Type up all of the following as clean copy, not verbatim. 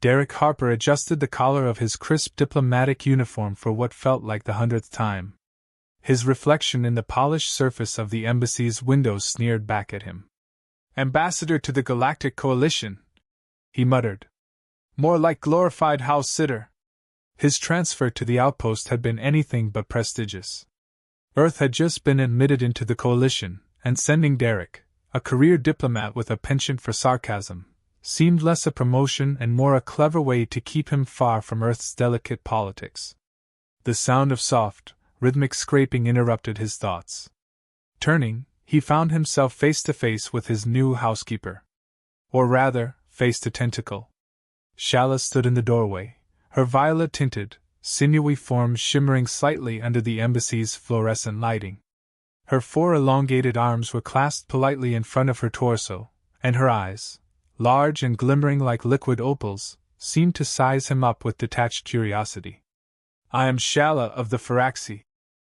Derek Harper adjusted the collar of his crisp diplomatic uniform for what felt like the 100th time. His reflection in the polished surface of the embassy's windows sneered back at him. "Ambassador to the Galactic Coalition," he muttered. "More like glorified house sitter." His transfer to the outpost had been anything but prestigious. Earth had just been admitted into the coalition, and sending Derek, a career diplomat with a penchant for sarcasm, seemed less a promotion and more a clever way to keep him far from Earth's delicate politics. The sound of soft, rhythmic scraping interrupted his thoughts. Turning, he found himself face to face with his new housekeeper. Or rather, face to tentacle. Shala stood in the doorway, her violet-tinted, sinewy form shimmering slightly under the embassy's fluorescent lighting. Her 4 elongated arms were clasped politely in front of her torso, and her eyes, large and glimmering like liquid opals, seemed to size him up with detached curiosity. "I am Shala of the Firaxi,"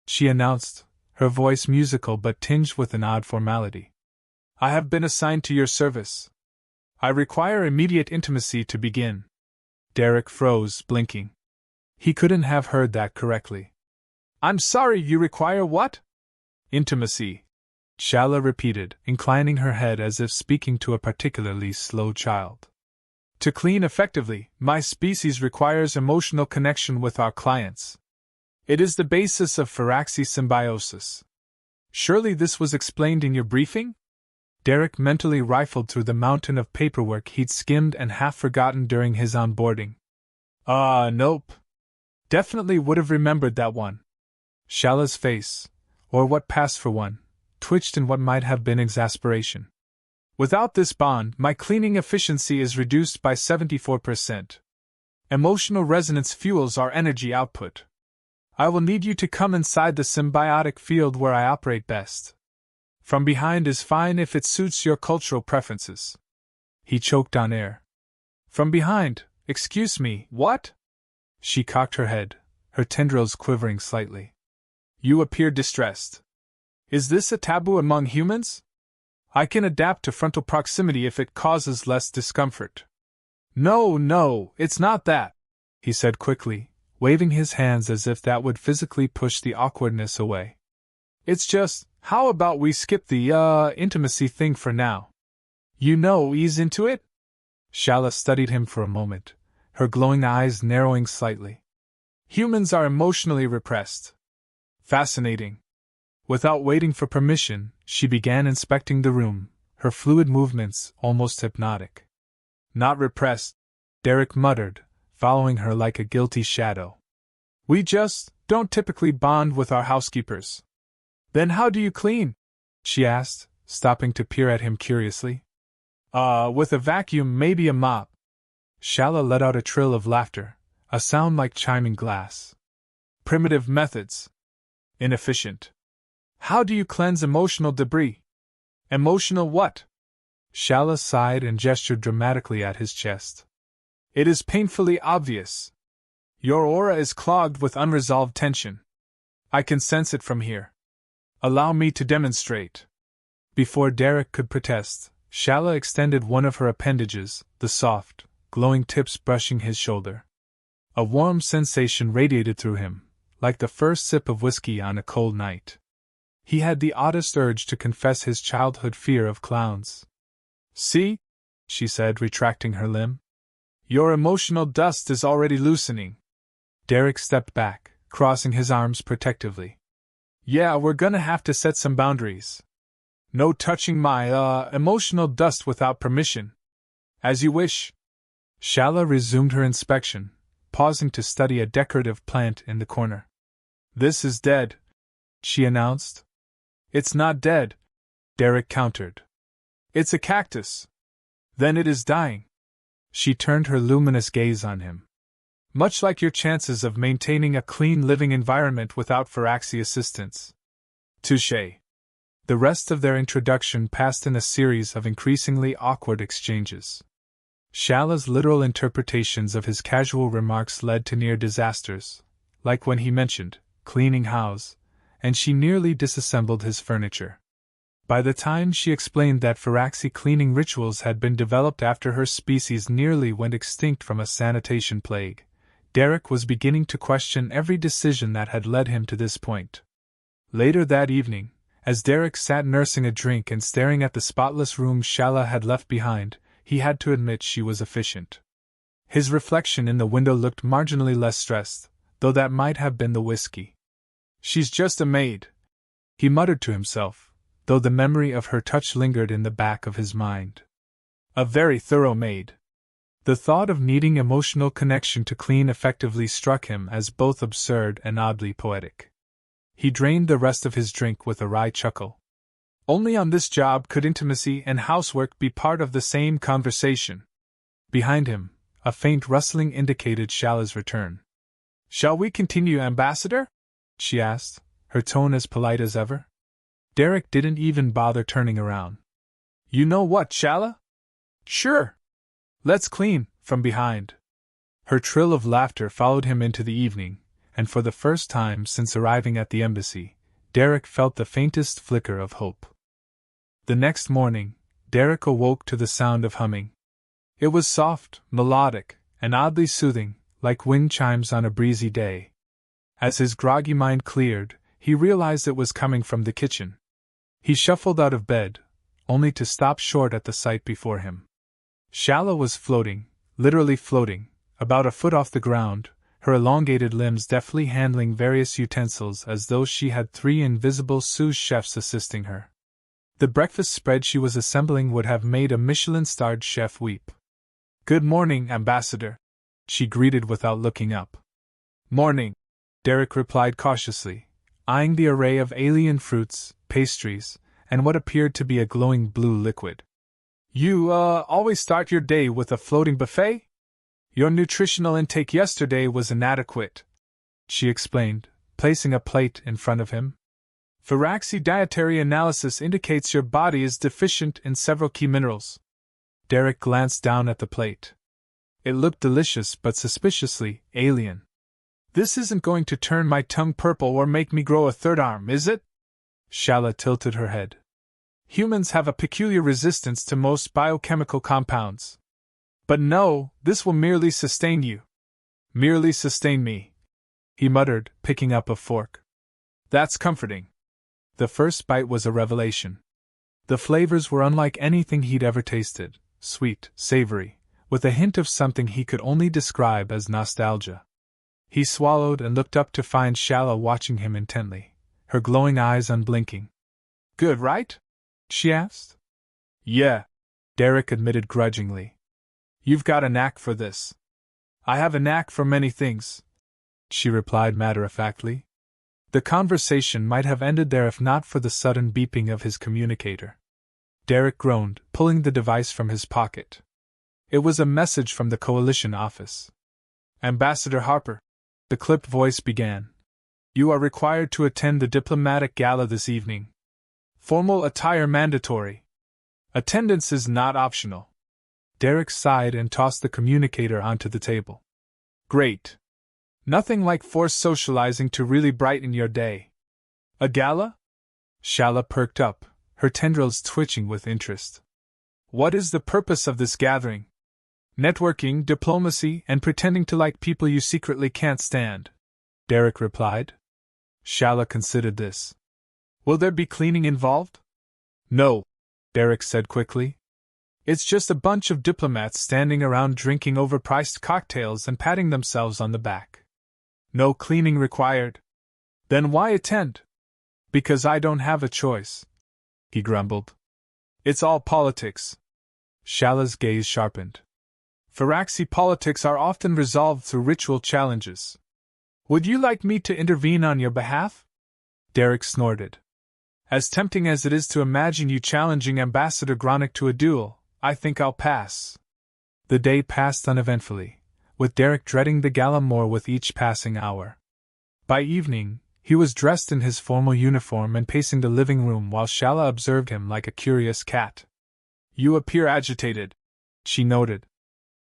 she announced, her voice musical but tinged with an odd formality. "I have been assigned to your service. I require immediate intimacy to begin." Derek froze, blinking. He couldn't have heard that correctly. "I'm sorry, you require what?" "Intimacy," Shala repeated, inclining her head as if speaking to a particularly slow child. "To clean effectively, my species requires emotional connection with our clients. It is the basis of Firaxi symbiosis. Surely this was explained in your briefing?" Derek mentally rifled through the mountain of paperwork he'd skimmed and half forgotten during his onboarding. Nope. Definitely would have remembered that one." Shala's face, or what passed for one, twitched in what might have been exasperation. "Without this bond, my cleaning efficiency is reduced by 74%. Emotional resonance fuels our energy output. I will need you to come inside the symbiotic field where I operate best. From behind is fine if it suits your cultural preferences." He choked on air. "From behind, excuse me, what?" She cocked her head, her tendrils quivering slightly. "You appear distressed. Is this a taboo among humans? I can adapt to frontal proximity if it causes less discomfort." No, it's not that," he said quickly, waving his hands as if that would physically push the awkwardness away. "It's just, how about we skip the, intimacy thing for now? Ease into it?" Shala studied him for a moment, her glowing eyes narrowing slightly. "Humans are emotionally repressed." "Fascinating." Without waiting for permission, she began inspecting the room, her fluid movements almost hypnotic. "Not repressed," Derek muttered, following her like a guilty shadow. "We just don't typically bond with our housekeepers." "Then how do you clean?" she asked, stopping to peer at him curiously. With a vacuum, maybe a mop." Shala let out a trill of laughter, a sound like chiming glass. "Primitive methods. Inefficient. How do you cleanse emotional debris?" "Emotional what?" Shala sighed and gestured dramatically at his chest. "It is painfully obvious. Your aura is clogged with unresolved tension. I can sense it from here. Allow me to demonstrate." Before Derek could protest, Shala extended one of her appendages, the soft, glowing tips brushing his shoulder. A warm sensation radiated through him, like the first sip of whiskey on a cold night. He had the oddest urge to confess his childhood fear of clowns. "See?" she said, retracting her limb. "Your emotional dust is already loosening." Derek stepped back, crossing his arms protectively. "Yeah, we're gonna have to set some boundaries. No touching my, emotional dust without permission." "As you wish." Shala resumed her inspection, pausing to study a decorative plant in the corner. "This is dead," she announced. "It's not dead," Derek countered. "It's a cactus." "Then it is dying." She turned her luminous gaze on him. "Much like your chances of maintaining a clean living environment without Firaxi assistance." "Touché." The rest of their introduction passed in a series of increasingly awkward exchanges. Shala's literal interpretations of his casual remarks led to near disasters, like when he mentioned cleaning house, and she nearly disassembled his furniture. By the time she explained that Firaxi cleaning rituals had been developed after her species nearly went extinct from a sanitation plague, Derek was beginning to question every decision that had led him to this point. Later that evening, as Derek sat nursing a drink and staring at the spotless room Shala had left behind, he had to admit she was efficient. His reflection in the window looked marginally less stressed, though that might have been the whiskey. "She's just a maid," he muttered to himself, though the memory of her touch lingered in the back of his mind. "A very thorough maid." The thought of needing emotional connection to clean effectively struck him as both absurd and oddly poetic. He drained the rest of his drink with a wry chuckle. Only on this job could intimacy and housework be part of the same conversation. Behind him, a faint rustling indicated Shala's return. "Shall we continue, Ambassador?" she asked, her tone as polite as ever. Derek didn't even bother turning around. "You know what, Shala?" "Sure. Let's clean, from behind." Her trill of laughter followed him into the evening, and for the first time since arriving at the embassy, Derek felt the faintest flicker of hope. The next morning, Derek awoke to the sound of humming. It was soft, melodic, and oddly soothing, like wind chimes on a breezy day. As his groggy mind cleared, he realized it was coming from the kitchen. He shuffled out of bed, only to stop short at the sight before him. Shala was floating, literally floating, about a foot off the ground, her elongated limbs deftly handling various utensils as though she had 3 invisible sous chefs assisting her. The breakfast spread she was assembling would have made a Michelin-starred chef weep. "Good morning, Ambassador," she greeted without looking up. "Morning," Derek replied cautiously, eyeing the array of alien fruits, pastries, and what appeared to be a glowing blue liquid. "You, always start your day with a floating buffet? Your nutritional intake yesterday was inadequate," she explained, placing a plate in front of him. "Firaxi dietary analysis indicates your body is deficient in several key minerals." Derek glanced down at the plate. It looked delicious but suspiciously alien. "This isn't going to turn my tongue purple or make me grow a third arm, is it?" Shala tilted her head. "Humans have a peculiar resistance to most biochemical compounds. But no, this will merely sustain you." "Merely sustain me," he muttered, picking up a fork. "That's comforting." The first bite was a revelation. The flavors were unlike anything he'd ever tasted, sweet, savory, with a hint of something he could only describe as nostalgia. He swallowed and looked up to find Shala watching him intently, her glowing eyes unblinking. "Good, right?" she asked. "Yeah," Derek admitted grudgingly. "You've got a knack for this." "I have a knack for many things," she replied matter-of-factly. The conversation might have ended there if not for the sudden beeping of his communicator. Derek groaned, pulling the device from his pocket. It was a message from the Coalition office. "Ambassador Harper," the clipped voice began. "You are required to attend the diplomatic gala this evening. Formal attire mandatory. Attendance is not optional." Derek sighed and tossed the communicator onto the table. "Great. Nothing like forced socializing to really brighten your day." "A gala?" Shala perked up, her tendrils twitching with interest. "What is the purpose of this gathering?" "Networking, diplomacy, and pretending to like people you secretly can't stand," Derek replied. Shala considered this. "Will there be cleaning involved?" "No," Derek said quickly. "It's just a bunch of diplomats standing around drinking overpriced cocktails and patting themselves on the back. No cleaning required." "Then why attend?" "Because I don't have a choice," he grumbled. "It's all politics." Shala's gaze sharpened. "Firaxi politics are often resolved through ritual challenges. Would you like me to intervene on your behalf?" Derek snorted. "As tempting as it is to imagine you challenging Ambassador Gronick to a duel, I think I'll pass." The day passed uneventfully, with Derek dreading the gala more with each passing hour. By evening, he was dressed in his formal uniform and pacing the living room while Shala observed him like a curious cat. "You appear agitated," she noted.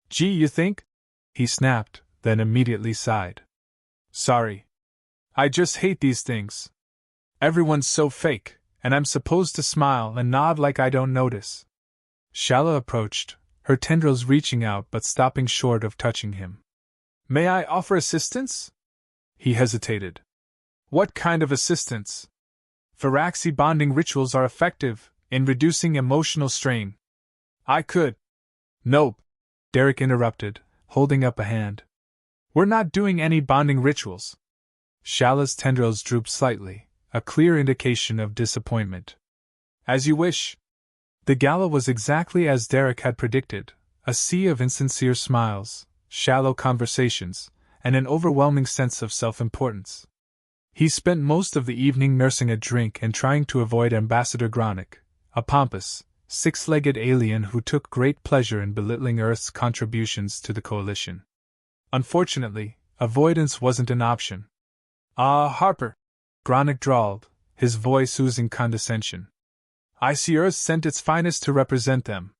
"Gee, you think?" he snapped, then immediately sighed. "Sorry. I just hate these things. Everyone's so fake, And I'm supposed to smile and nod like I don't notice. Shala approached, her tendrils reaching out but stopping short of touching him. May I offer assistance? He hesitated. What kind of assistance? Firaxi bonding rituals are effective in reducing emotional strain. I could. Nope, Derek interrupted, holding up a hand. We're not doing any bonding rituals. Shala's tendrils drooped slightly, a clear indication of disappointment. As you wish. The gala was exactly as Derek had predicted, a sea of insincere smiles, shallow conversations, and an overwhelming sense of self-importance. He spent most of the evening nursing a drink and trying to avoid Ambassador Gronick, a pompous, six-legged alien who took great pleasure in belittling Earth's contributions to the coalition. Unfortunately, avoidance wasn't an option. Ah, Harper, Gronick drawled, his voice oozing condescension. I see Earth sent its finest to represent them.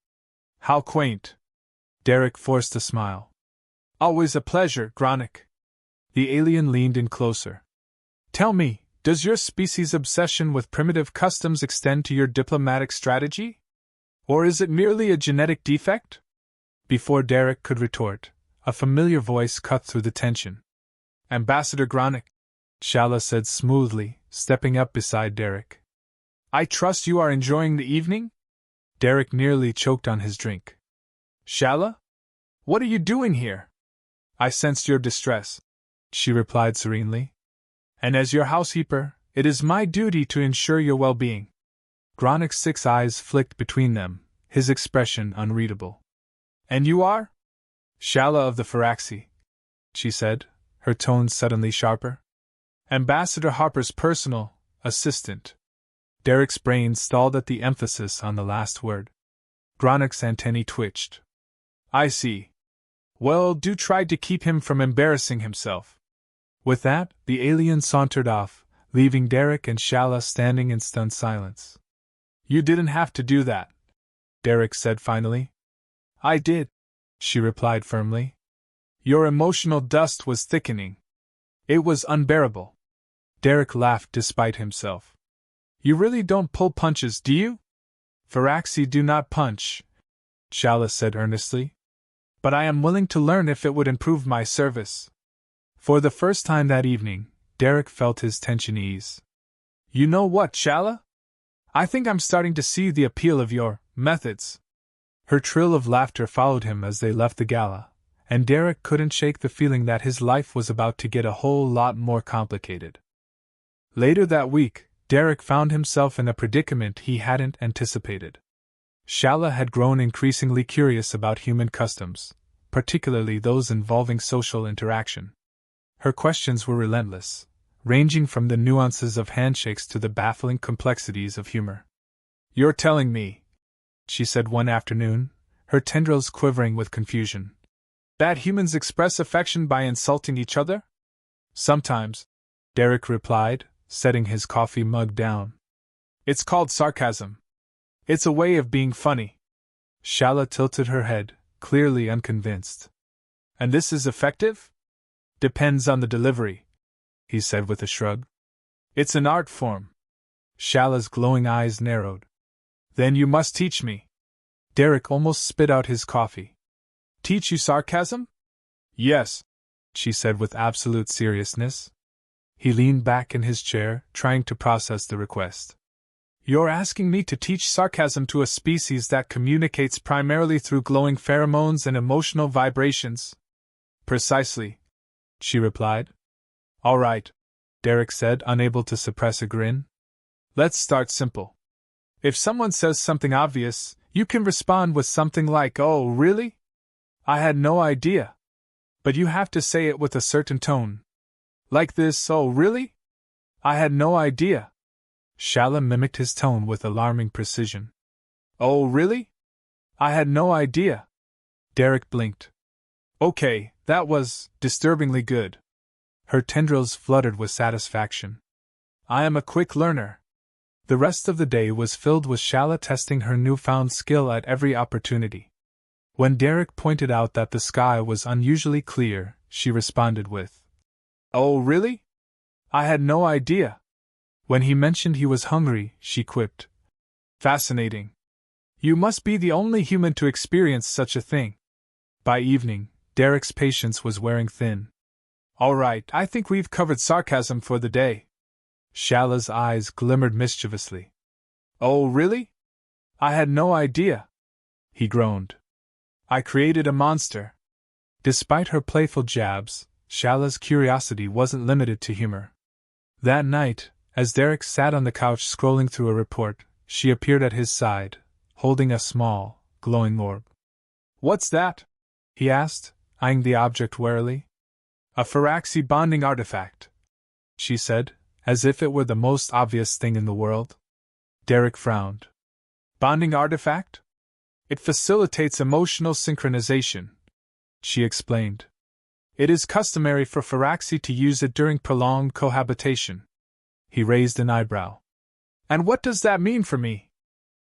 How quaint. Derek forced a smile. Always a pleasure, Gronick. The alien leaned in closer. Tell me, does your species' obsession with primitive customs extend to your diplomatic strategy? Or is it merely a genetic defect? Before Derek could retort, a familiar voice cut through the tension. Ambassador Gronick, Shala said smoothly, stepping up beside Derek. I trust you are enjoying the evening? Derek nearly choked on his drink. Shala? What are you doing here? I sensed your distress, she replied serenely. And as your housekeeper, it is my duty to ensure your well-being. Gronick's 6 eyes flicked between them, his expression unreadable. And you are? Shala of the Firaxi, she said, her tone suddenly sharper. Ambassador Harper's personal assistant. Derek's brain stalled at the emphasis on the last word. Gronick's antennae twitched. I see. Well, do try to keep him from embarrassing himself. With that, the alien sauntered off, leaving Derek and Shala standing in stunned silence. You didn't have to do that, Derek said finally. I did, she replied firmly. Your emotional dust was thickening. It was unbearable. Derek laughed despite himself. You really don't pull punches, do you? Firaxi do not punch, Shala said earnestly. But I am willing to learn if it would improve my service. For the first time that evening, Derek felt his tension ease. You know what, Shala? I think I'm starting to see the appeal of your methods. Her trill of laughter followed him as they left the gala, and Derek couldn't shake the feeling that his life was about to get a whole lot more complicated. Later that week, Derek found himself in a predicament he hadn't anticipated. Shala had grown increasingly curious about human customs, particularly those involving social interaction. Her questions were relentless, ranging from the nuances of handshakes to the baffling complexities of humor. You're telling me, she said one afternoon, her tendrils quivering with confusion, that humans express affection by insulting each other? Sometimes, Derek replied, setting his coffee mug down. It's called sarcasm. It's a way of being funny. Shala tilted her head, clearly unconvinced. And this is effective? Depends on the delivery, he said with a shrug. It's an art form. Shala's glowing eyes narrowed. Then you must teach me. Derek almost spit out his coffee. Teach you sarcasm? Yes, she said with absolute seriousness. He leaned back in his chair, trying to process the request. You're asking me to teach sarcasm to a species that communicates primarily through glowing pheromones and emotional vibrations? Precisely, she replied. All right, Derek said, unable to suppress a grin. Let's start simple. If someone says something obvious, you can respond with something like, "Oh, really? I had no idea." But you have to say it with a certain tone. Like this, "Oh, really? I had no idea." Shala mimicked his tone with alarming precision. "Oh, really? I had no idea." Derek blinked. Okay, that was disturbingly good. Her tendrils fluttered with satisfaction. I am a quick learner. The rest of the day was filled with Shala testing her newfound skill at every opportunity. When Derek pointed out that the sky was unusually clear, she responded with, "Oh, really? I had no idea." When he mentioned he was hungry, she quipped. Fascinating. You must be the only human to experience such a thing. By evening, Derek's patience was wearing thin. All right, I think we've covered sarcasm for the day. Shallah's eyes glimmered mischievously. Oh, really? I had no idea. He groaned. I created a monster. Despite her playful jabs, Shallah's curiosity wasn't limited to humor. That night, as Derek sat on the couch scrolling through a report, she appeared at his side, holding a small, glowing orb. What's that? He asked, eyeing the object warily. A Firaxi bonding artifact, she said, as if it were the most obvious thing in the world. Derek frowned. Bonding artifact? It facilitates emotional synchronization, she explained. It is customary for Firaxi to use it during prolonged cohabitation. He raised an eyebrow. And what does that mean for me?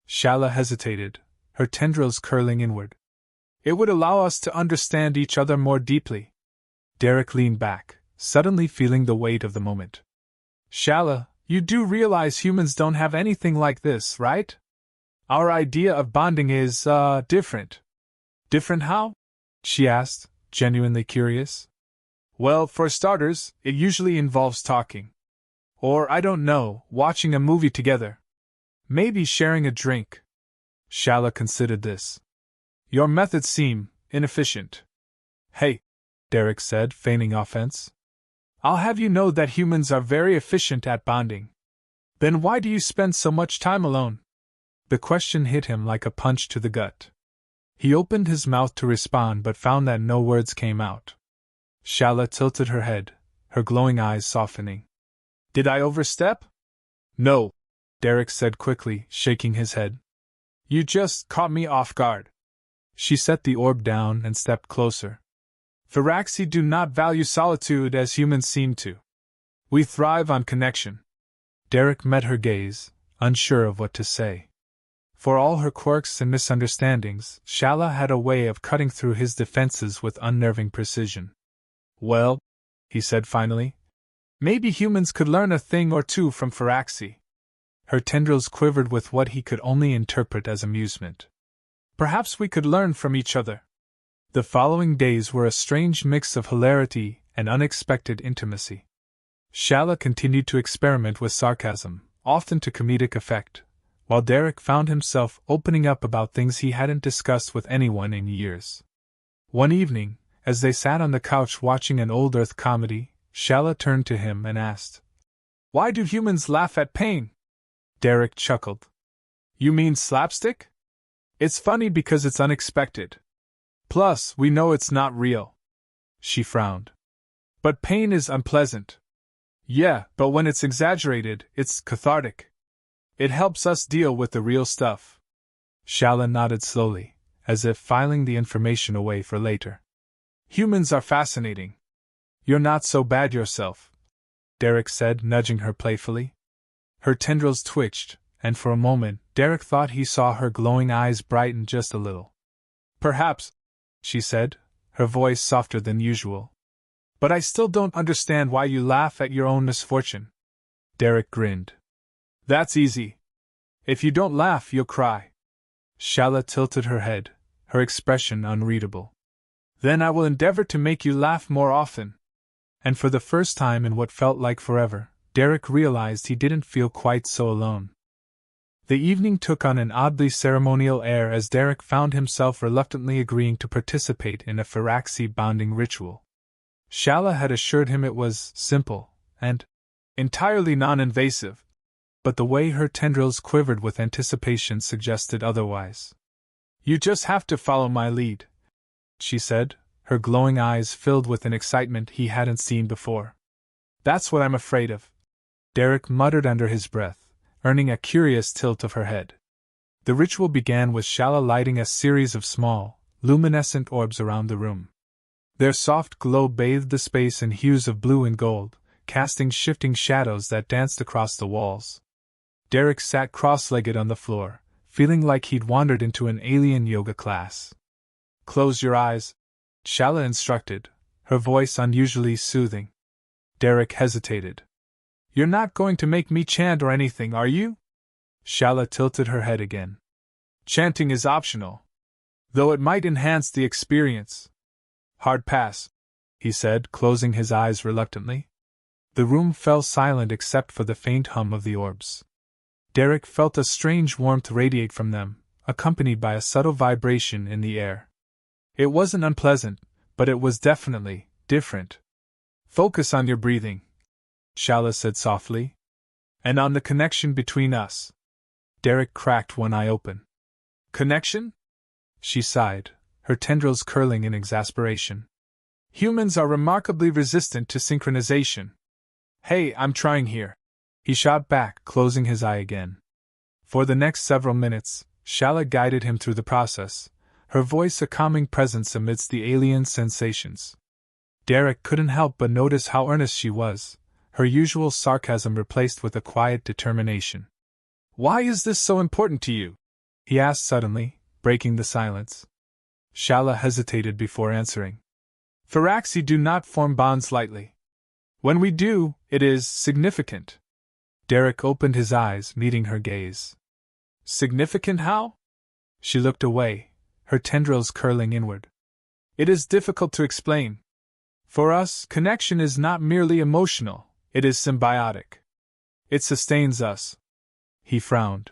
Shallah hesitated, her tendrils curling inward. It would allow us to understand each other more deeply. Derek leaned back, suddenly feeling the weight of the moment. Shallah, you do realize humans don't have anything like this, right? Our idea of bonding is, different. Different how? She asked, genuinely curious. Well, for starters, it usually involves talking. Or, I don't know, watching a movie together. Maybe sharing a drink. Shallah considered this. Your methods seem inefficient. Hey, Derek said, feigning offense. I'll have you know that humans are very efficient at bonding. Then why do you spend so much time alone? The question hit him like a punch to the gut. He opened his mouth to respond but found that no words came out. Shallah tilted her head, her glowing eyes softening. Did I overstep? No, Derek said quickly, shaking his head. You just caught me off guard. She set the orb down and stepped closer. Firaxi do not value solitude as humans seem to. We thrive on connection. Derek met her gaze, unsure of what to say. For all her quirks and misunderstandings, Shallah had a way of cutting through his defenses with unnerving precision. Well, he said finally, maybe humans could learn a thing or two from Firaxi. Her tendrils quivered with what he could only interpret as amusement. Perhaps we could learn from each other. The following days were a strange mix of hilarity and unexpected intimacy. Shallah continued to experiment with sarcasm, often to comedic effect, while Derek found himself opening up about things he hadn't discussed with anyone in years. One evening, as they sat on the couch watching an old Earth comedy, Shallah turned to him and asked, Why do humans laugh at pain? Derek chuckled. You mean slapstick? It's funny because it's unexpected. Plus, we know it's not real. She frowned. But pain is unpleasant. Yeah, but when it's exaggerated, it's cathartic. It helps us deal with the real stuff. Shallah nodded slowly, as if filing the information away for later. Humans are fascinating. You're not so bad yourself, Derek said, nudging her playfully. Her tendrils twitched, and for a moment, Derek thought he saw her glowing eyes brighten just a little. Perhaps, she said, her voice softer than usual. But I still don't understand why you laugh at your own misfortune. Derek grinned. That's easy. If you don't laugh, you'll cry. Shallah tilted her head, her expression unreadable. Then I will endeavor to make you laugh more often. And for the first time in what felt like forever, Derek realized he didn't feel quite so alone. The evening took on an oddly ceremonial air as Derek found himself reluctantly agreeing to participate in a Firaxi bonding ritual. Shallah had assured him it was simple and entirely non-invasive, but the way her tendrils quivered with anticipation suggested otherwise. You just have to follow my lead, she said, her glowing eyes filled with an excitement he hadn't seen before. That's what I'm afraid of, Derek muttered under his breath, earning a curious tilt of her head. The ritual began with Shallah lighting a series of small, luminescent orbs around the room. Their soft glow bathed the space in hues of blue and gold, casting shifting shadows that danced across the walls. Derek sat cross-legged on the floor, feeling like he'd wandered into an alien yoga class. Close your eyes, Shallah instructed, her voice unusually soothing. Derek hesitated. You're not going to make me chant or anything, are you? Shala tilted her head again. Chanting is optional, though it might enhance the experience. Hard pass, he said, closing his eyes reluctantly. The room fell silent except for the faint hum of the orbs. Derek felt a strange warmth radiate from them, accompanied by a subtle vibration in the air. It wasn't unpleasant, but it was definitely different. Focus on your breathing, Shala said softly. And on the connection between us. Derek cracked one eye open. Connection? She sighed, her tendrils curling in exasperation. Humans are remarkably resistant to synchronization. Hey, I'm trying here. He shot back, closing his eye again. For the next several minutes, Shala guided him through the process, her voice a calming presence amidst the alien sensations. Derek couldn't help but notice how earnest she was, her usual sarcasm replaced with a quiet determination. Why is this so important to you? He asked suddenly, breaking the silence. Shala hesitated before answering. Firaxi do not form bonds lightly. When we do, it is significant. Derek opened his eyes, meeting her gaze. Significant how? She looked away, her tendrils curling inward. It is difficult to explain. For us, connection is not merely emotional, it is symbiotic. It sustains us. He frowned.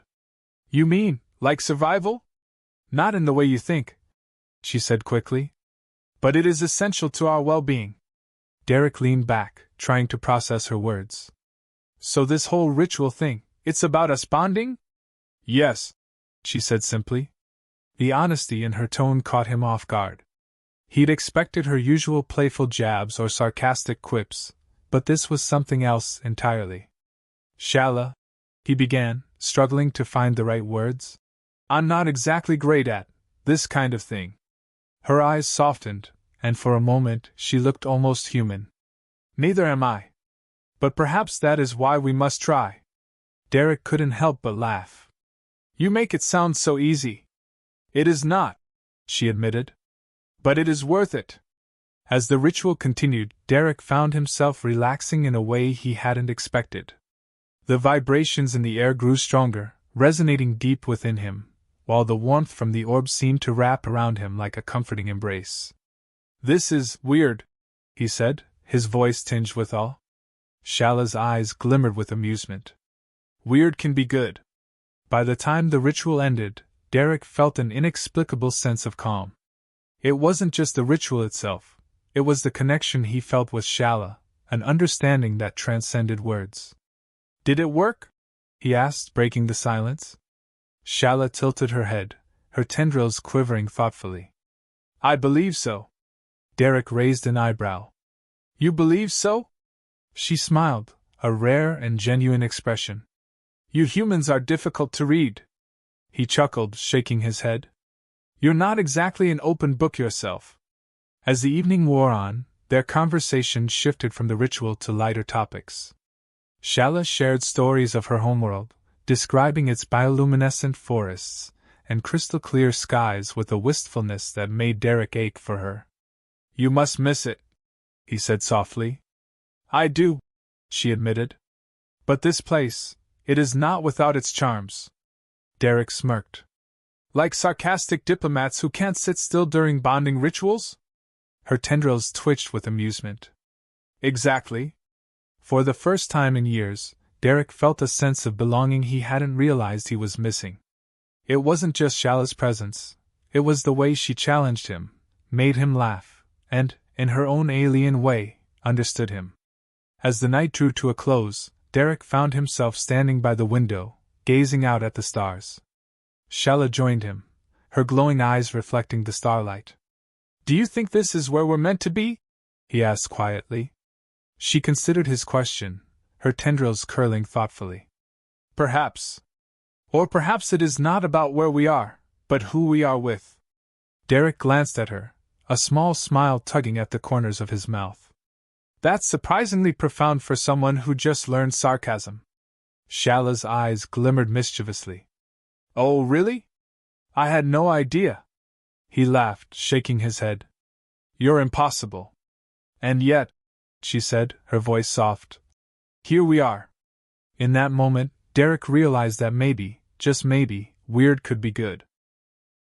You mean, like survival? Not in the way you think, she said quickly. But it is essential to our well-being. Derek leaned back, trying to process her words. So this whole ritual thing, it's about us bonding? Yes, she said simply. The honesty in her tone caught him off guard. He'd expected her usual playful jabs or sarcastic quips, but this was something else entirely. Shala, he began, struggling to find the right words. I'm not exactly great at this kind of thing. Her eyes softened, and for a moment she looked almost human. Neither am I. But perhaps that is why we must try. Derek couldn't help but laugh. You make it sound so easy. It is not, she admitted. But it is worth it. As the ritual continued, Derek found himself relaxing in a way he hadn't expected. The vibrations in the air grew stronger, resonating deep within him, while the warmth from the orb seemed to wrap around him like a comforting embrace. This is weird, he said, his voice tinged with awe. Shala's eyes glimmered with amusement. Weird can be good. By the time the ritual ended, Derek felt an inexplicable sense of calm. It wasn't just the ritual itself, it was the connection he felt with Shala, an understanding that transcended words. Did it work? He asked, breaking the silence. Shala tilted her head, her tendrils quivering thoughtfully. I believe so. Derek raised an eyebrow. You believe so? She smiled, a rare and genuine expression. You humans are difficult to read. He chuckled, shaking his head. You're not exactly an open book yourself. As the evening wore on, their conversation shifted from the ritual to lighter topics. Shala shared stories of her homeworld, describing its bioluminescent forests and crystal-clear skies with a wistfulness that made Derek ache for her. You must miss it, he said softly. I do, she admitted. But this place, it is not without its charms. Derek smirked. Like sarcastic diplomats who can't sit still during bonding rituals? Her tendrils twitched with amusement. Exactly. For the first time in years, Derek felt a sense of belonging he hadn't realized he was missing. It wasn't just Shala's presence, it was the way she challenged him, made him laugh, and, in her own alien way, understood him. As the night drew to a close, Derek found himself standing by the window, gazing out at the stars. Shala joined him, her glowing eyes reflecting the starlight. Do you think this is where we're meant to be? He asked quietly. She considered his question, her tendrils curling thoughtfully. Perhaps. Or perhaps it is not about where we are, but who we are with. Derek glanced at her, a small smile tugging at the corners of his mouth. That's surprisingly profound for someone who just learned sarcasm. Shala's eyes glimmered mischievously. Oh, really? I had no idea. He laughed, shaking his head. You're impossible. And yet, she said, her voice soft, Here we are. In that moment, Derek realized that maybe, just maybe, weird could be good.